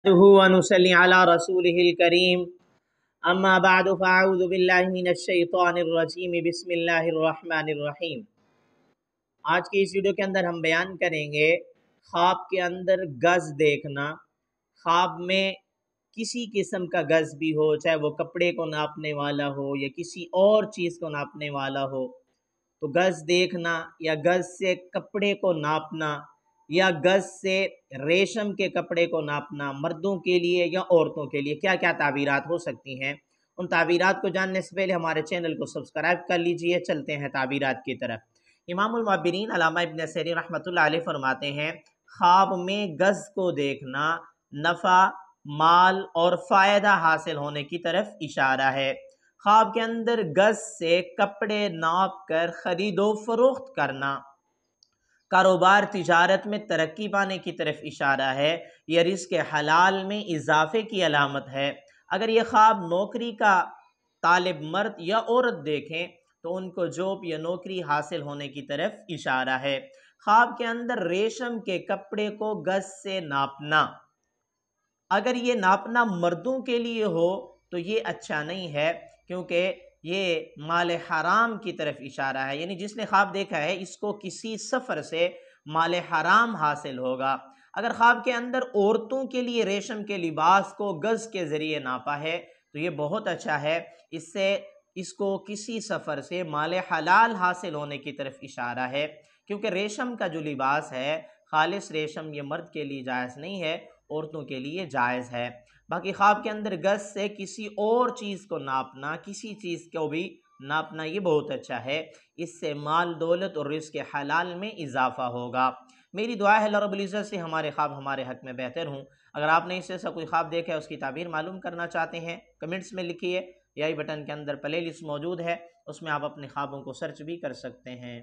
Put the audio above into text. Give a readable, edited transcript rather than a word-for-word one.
ونصلي على رسوله الكريم اما بعد فاعوذ باللہ من الشیطان الرجیم بسم اللہ الرحمن الرحیم۔ آج کی اس ویڈیو کے اندر ہم بیان کریں گے خواب کے اندر گز دیکھنا۔ خواب میں کسی قسم کا گز بھی ہو، چاہے وہ کپڑے کو ناپنے والا ہو یا کسی اور چیز کو ناپنے والا ہو، تو گز دیکھنا یا گز سے کپڑے کو ناپنا یا گز سے ریشم کے کپڑے کو ناپنا، مردوں کے لیے یا عورتوں کے لیے کیا کیا تعبیرات ہو سکتی ہیں، ان تعبیرات کو جاننے سے پہلے ہمارے چینل کو سبسکرائب کر لیجئے۔ چلتے ہیں تعبیرات کی طرف۔ امام المعبرین علامہ ابن سیرین رحمۃ اللہ علیہ فرماتے ہیں، خواب میں گز کو دیکھنا نفع، مال اور فائدہ حاصل ہونے کی طرف اشارہ ہے۔ خواب کے اندر گز سے کپڑے ناپ کر خرید و فروخت کرنا کاروبار تجارت میں ترقی پانے کی طرف اشارہ ہے۔ یہ رزق حلال میں اضافے کی علامت ہے۔ اگر یہ خواب نوکری کا طالب مرد یا عورت دیکھیں تو ان کو جاب یا نوکری حاصل ہونے کی طرف اشارہ ہے۔ خواب کے اندر ریشم کے کپڑے کو گز سے ناپنا، اگر یہ ناپنا مردوں کے لیے ہو تو یہ اچھا نہیں ہے، کیونکہ یہ مال حرام کی طرف اشارہ ہے، یعنی جس نے خواب دیکھا ہے اس کو کسی سفر سے مال حرام حاصل ہوگا۔ اگر خواب کے اندر عورتوں کے لیے ریشم کے لباس کو گز کے ذریعے ناپا ہے تو یہ بہت اچھا ہے، اس سے اس کو کسی سفر سے مال حلال حاصل ہونے کی طرف اشارہ ہے، کیونکہ ریشم کا جو لباس ہے خالص ریشم یہ مرد کے لیے جائز نہیں ہے، عورتوں کے لیے جائز ہے۔ باقی خواب کے اندر گز سے کسی اور چیز کو ناپنا، کسی چیز کو بھی ناپنا، یہ بہت اچھا ہے، اس سے مال دولت اور رزق حلال میں اضافہ ہوگا۔ میری دعا ہے اللہ رب العزت سے ہمارے خواب ہمارے حق میں بہتر ہوں۔ اگر آپ نے اس سے کوئی خواب دیکھا ہے، اس کی تعبیر معلوم کرنا چاہتے ہیں، کمنٹس میں لکھیے، یا ای بٹن کے اندر پلے لسٹ موجود ہے، اس میں آپ اپنے خوابوں کو سرچ بھی کر سکتے ہیں۔